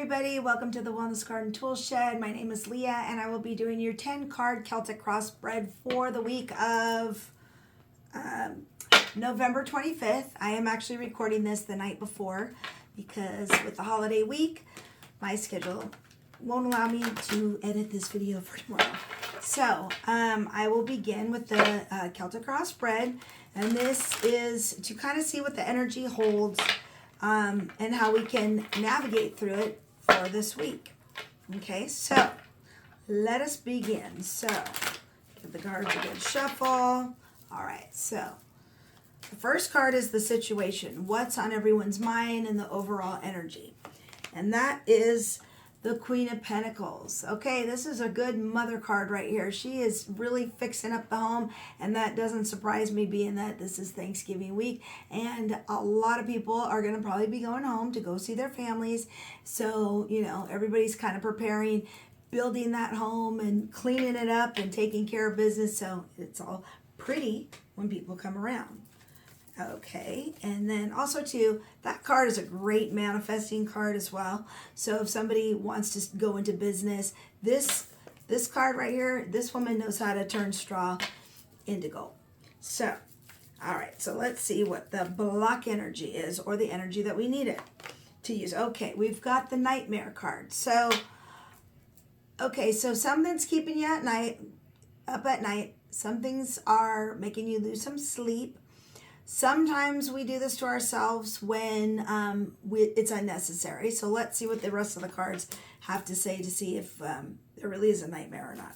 everybody, welcome to the Wellness Garden Tool Shed. My name is Leah and I will be doing your 10 card Celtic cross spread for the week of November 25th. I am actually recording this the night before because with the holiday week my schedule won't allow me to edit this video for tomorrow. So I will begin with the Celtic cross spread, and this is to kind of see what the energy holds and how we can navigate through it for this week. Okay, so let us begin. So give the cards a good shuffle. All right, so the first card is the situation. What's on everyone's mind and the overall energy? And that is the Queen of Pentacles. Okay, this is a good mother card right here. She is really fixing up the home, and that doesn't surprise me being that this is Thanksgiving week, and a lot of people are going to probably be going home to go see their families. So, you know, everybody's kind of preparing, building that home and cleaning it up and taking care of business, so it's all pretty when people come around. Okay, and then also too, that card is a great manifesting card as well. So if somebody wants to go into business, this card right here, this woman knows how to turn straw into gold. So, all right, so let's see what the block energy is, or the energy that we need it to use. Okay, we've got the Nightmare card. So, okay, so something's keeping you up at night. Some things are making you lose some sleep. Sometimes we do this to ourselves when it's unnecessary. So let's see what the rest of the cards have to say to see if it really is a nightmare or not.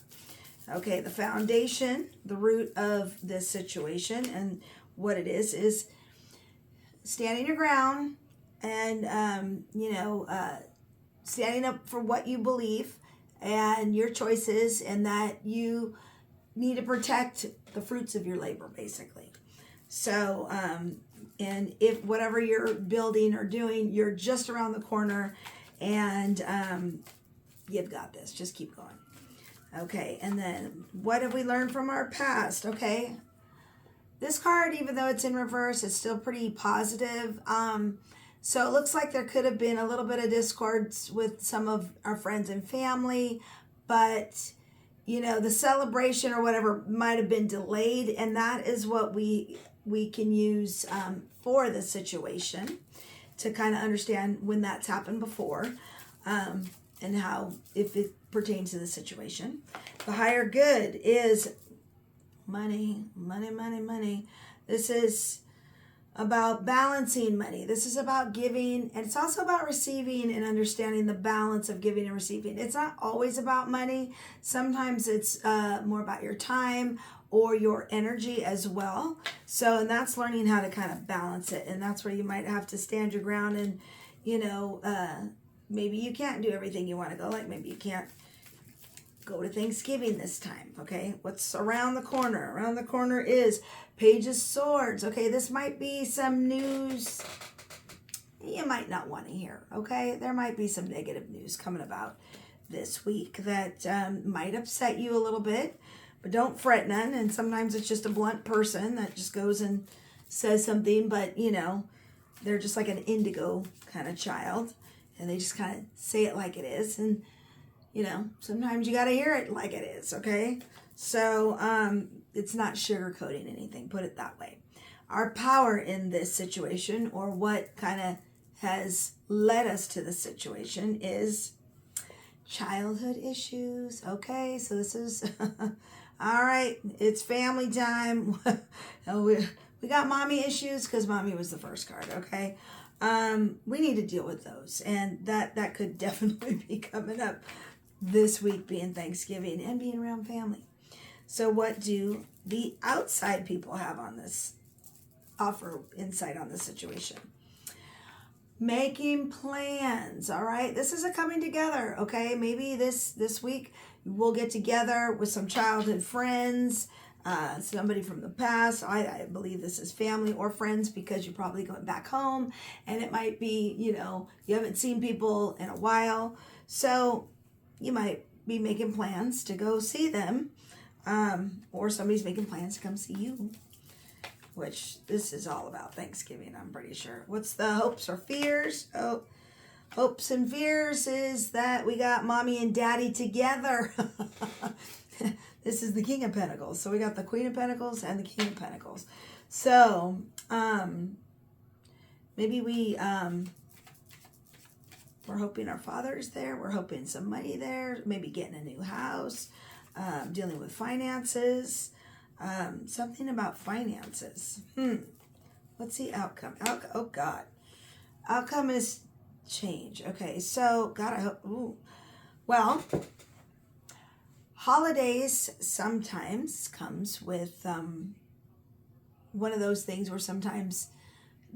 Okay, the foundation, the root of this situation, and what it is standing your ground and, standing up for what you believe and your choices, and that you need to protect the fruits of your labor, basically. So, and if whatever you're building or doing, you're just around the corner, and you've got this. Just keep going. Okay, and then what have we learned from our past? Okay, this card, even though it's in reverse, is still pretty positive. So it looks like there could have been a little bit of discord with some of our friends and family, but you know, the celebration or whatever might have been delayed, and that is what we can use for the situation to kind of understand when that's happened before, and how, if it pertains to the situation. The higher good is money, money, money, money. This is about balancing money. This is about giving, and it's also about receiving and understanding the balance of giving and receiving. It's not always about money. Sometimes it's more about your time or your energy as well. So, and that's learning how to kind of balance it. And that's where you might have to stand your ground, and, you know, maybe you can't do everything you want to go. Like maybe you can't go to Thanksgiving this time. Okay, what's around the corner? Around the corner is Page of Swords. Okay, this might be some news you might not want to hear. Okay, there might be some negative news coming about this week that might upset you a little bit, but don't fret none. And sometimes it's just a blunt person that just goes and says something, but you know, they're just like an indigo kind of child, and they just kind of say it like it is. And you know, sometimes you got to hear it like it is, okay? So it's not sugarcoating anything, put it that way. Our power in this situation, or what kind of has led us to the situation, is childhood issues, okay? So this is, all right, it's family time. We got mommy issues because mommy was the first card, okay? We need to deal with those, and that could definitely be coming up this week, being Thanksgiving and being around family. So what do the outside people have on this, offer insight on the situation? Making plans. All right, this is a coming together. Okay, maybe this week we'll get together with some childhood friends, somebody from the past. I believe this is family or friends, because you're probably going back home, and it might be, you know, you haven't seen people in a while, so you might be making plans to go see them, or somebody's making plans to come see you, which this is all about Thanksgiving, I'm pretty sure. What's the hopes or fears? Oh, Hopes and fears is that we got mommy and daddy together. This is the King of Pentacles. So we got the Queen of Pentacles and the King of Pentacles. So, maybe we're hoping our father's there. We're hoping some money there. Maybe getting a new house. Dealing with finances. Something about finances. What's the outcome? Oh, God. Outcome is change. Okay, so, God, I hope... Ooh. Well... Holidays sometimes comes with one of those things where sometimes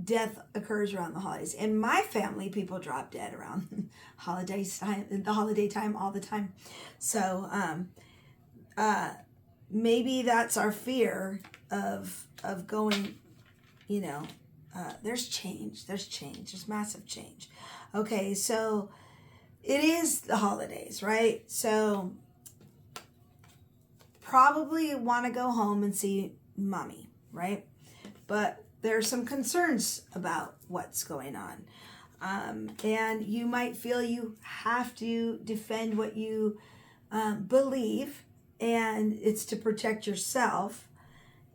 death occurs around the holidays. In my family, people drop dead around the holiday time all the time. So maybe that's our fear of going, there's change. There's massive change. Okay, so it is the holidays, right? So probably want to go home and see mommy, right? But there's some concerns about what's going on. And you might feel you have to defend what you believe, and it's to protect yourself.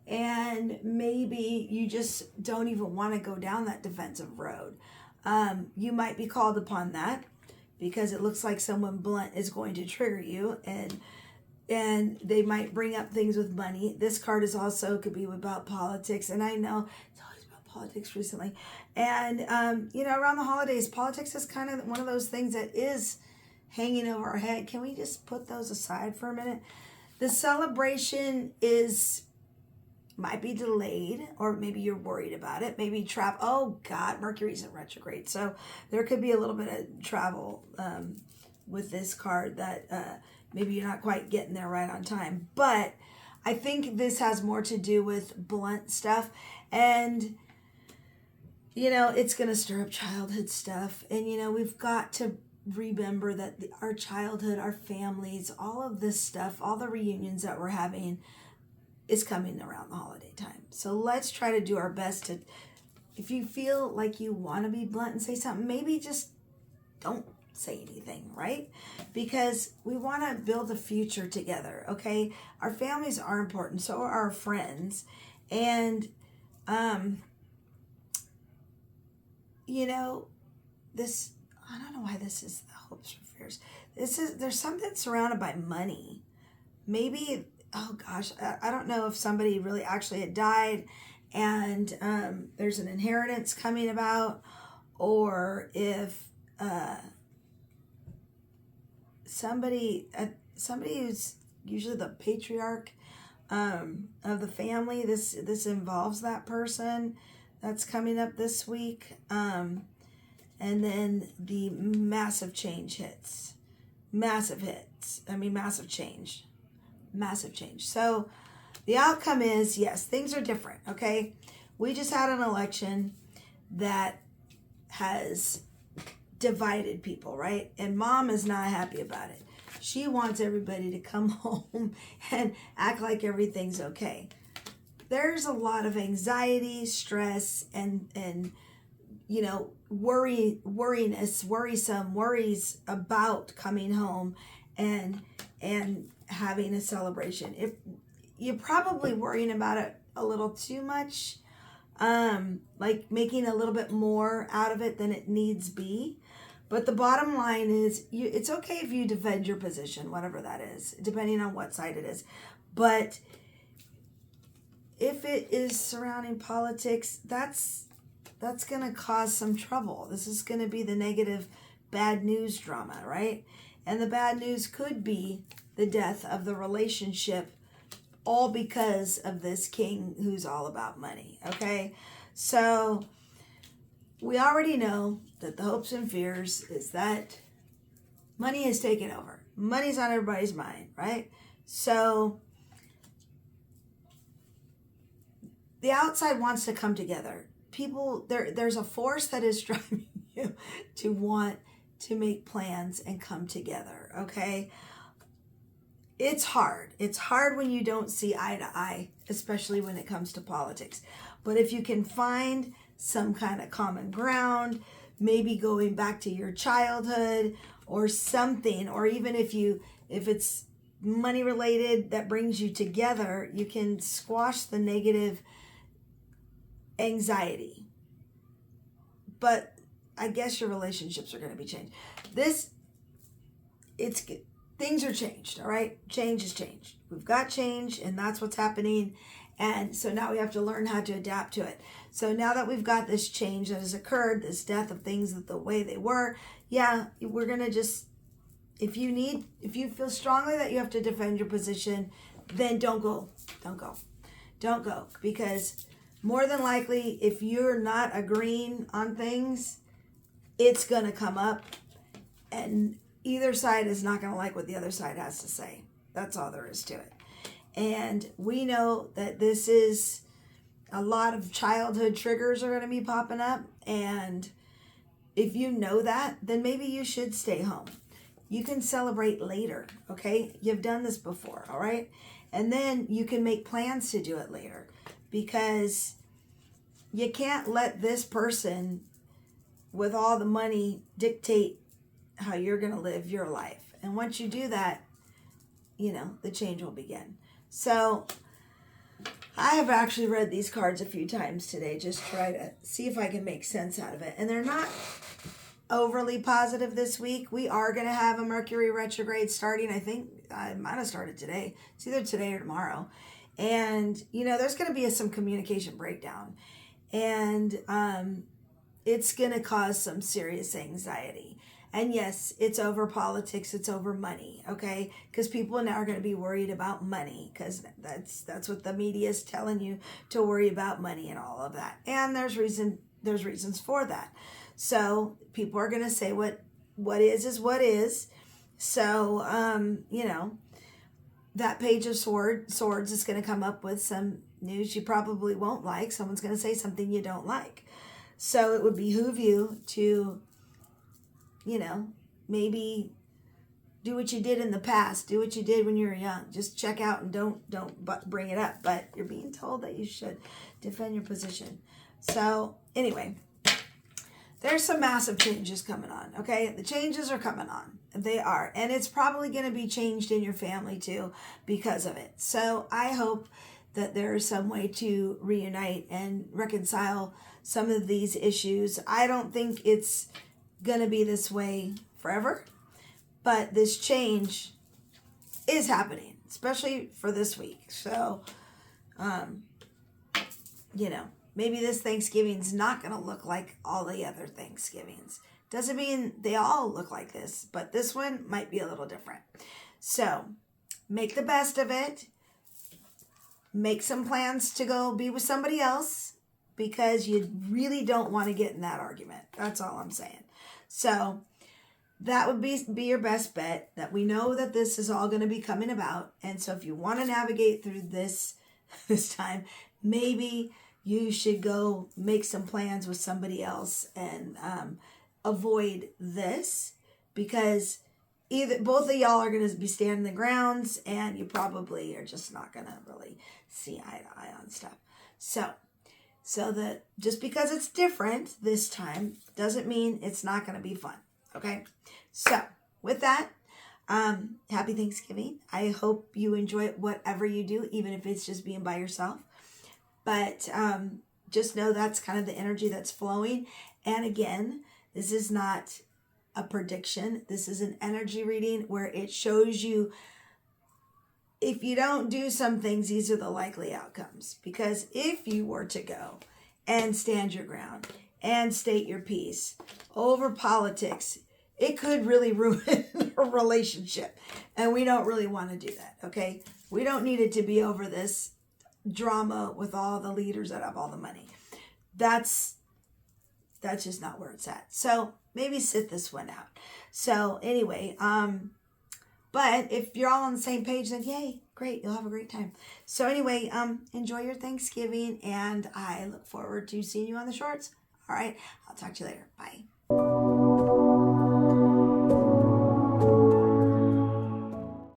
And maybe you just don't even want to go down that defensive road. You might be called upon that because it looks like someone blunt is going to trigger you, and they might bring up things with money. This card is also, could be about politics. And I know it's always about politics recently. And, around the holidays, politics is kind of one of those things that is hanging over our head. Can we just put those aside for a minute? The celebration might be delayed, or maybe you're worried about it. Maybe oh God, Mercury's in retrograde. So there could be a little bit of travel with this card that maybe you're not quite getting there right on time. But I think this has more to do with blunt stuff. And, it's going to stir up childhood stuff. And, we've got to remember that our childhood, our families, all of this stuff, all the reunions that we're having is coming around the holiday time. So let's try to do our best to, if you feel like you want to be blunt and say something, maybe just don't say anything, right? Because we want to build a future together, okay? Our families are important, so are our friends. And this, I don't know why this is the hopes and fears. There's something surrounded by money. Maybe, oh gosh, I don't know if somebody really actually had died and there's an inheritance coming about, or if somebody who's usually the patriarch of the family, this involves that person. That's coming up this week. And then the massive change hits. Massive change. So the outcome is, yes, things are different, okay? We just had an election that has divided people, right? And mom is not happy about it. She wants everybody to come home and act like everything's okay. There's a lot of anxiety, stress, and worries about coming home and having a celebration. If you're probably worrying about it a little too much, like making a little bit more out of it than it needs be. But the bottom line is, it's okay if you defend your position, whatever that is, depending on what side it is. But if it is surrounding politics, that's going to cause some trouble. This is going to be the negative bad news drama, right? And the bad news could be the death of the relationship, all because of this king who's all about money, okay? So we already know that the hopes and fears is that money is taken over. Money's on everybody's mind, right? So the outside wants to come together. People, there's a force that is driving you to want to make plans and come together, okay? It's hard. It's hard when you don't see eye to eye, especially when it comes to politics. But if you can find some kind of common ground, maybe going back to your childhood or something, or even if it's money related that brings you together, you can squash the negative anxiety. But I guess your relationships are going to be changed. Things are changed, all right? Change is changed. We've got change, and that's what's happening. And so now we have to learn how to adapt to it. So now that we've got this change that has occurred, this death of things the way they were, yeah, we're going to just, if you feel strongly that you have to defend your position, then don't go. Don't go. Because more than likely, if you're not agreeing on things, it's going to come up, and either side is not going to like what the other side has to say. That's all there is to it. And we know that this is a lot of childhood triggers are going to be popping up. And if you know that, then maybe you should stay home. You can celebrate later, okay? You've done this before, all right? And then you can make plans to do it later, because you can't let this person with all the money dictate how you're going to live your life. And once you do that, the change will begin. So I have actually read these cards a few times today, just try to see if I can make sense out of it. And they're not overly positive this week. We are going to have a Mercury retrograde starting. I think I might have started today. It's either today or tomorrow. And, there's going to be some communication breakdown. And it's going to cause some serious anxiety. And yes, it's over politics, it's over money, okay? Because people now are going to be worried about money, because that's what the media is telling you, to worry about money and all of that. And there's reasons for that. So people are going to say what is what is. So that Page of Swords is going to come up with some news you probably won't like. Someone's going to say something you don't like. So it would behoove you to maybe do what you did in the past. Do what you did when you were young. Just check out and don't bring it up. But you're being told that you should defend your position. So anyway, there's some massive changes coming on, okay? The changes are coming on. They are. And it's probably going to be changed in your family too because of it. So I hope that there is some way to reunite and reconcile some of these issues. I don't think it's going to be this way forever, but this change is happening, especially for this week. So, maybe this Thanksgiving's not going to look like all the other Thanksgivings. Doesn't mean they all look like this, but this one might be a little different. So, make the best of it. Make some plans to go be with somebody else, because you really don't want to get in that argument. That's all I'm saying. So that would be your best bet, that we know that this is all going to be coming about. And so if you want to navigate through this time, maybe you should go make some plans with somebody else and avoid this, because both of y'all are going to be standing the grounds, and you probably are just not going to really see eye to eye on stuff. So that just because it's different this time doesn't mean it's not going to be fun. Okay. So with that, happy Thanksgiving. I hope you enjoy it, whatever you do, even if it's just being by yourself. But just know that's kind of the energy that's flowing. And again, this is not a prediction. This is an energy reading where it shows you, if you don't do some things, these are the likely outcomes. Because if you were to go and stand your ground and state your piece over politics, it could really ruin a relationship. And we don't really want to do that, okay? We don't need it to be over this drama with all the leaders that have all the money. That's just not where it's at. So maybe sit this one out. So anyway, but if you're all on the same page, then yay, great, you'll have a great time. So anyway, enjoy your Thanksgiving, and I look forward to seeing you on the shorts. All right, I'll talk to you later. Bye.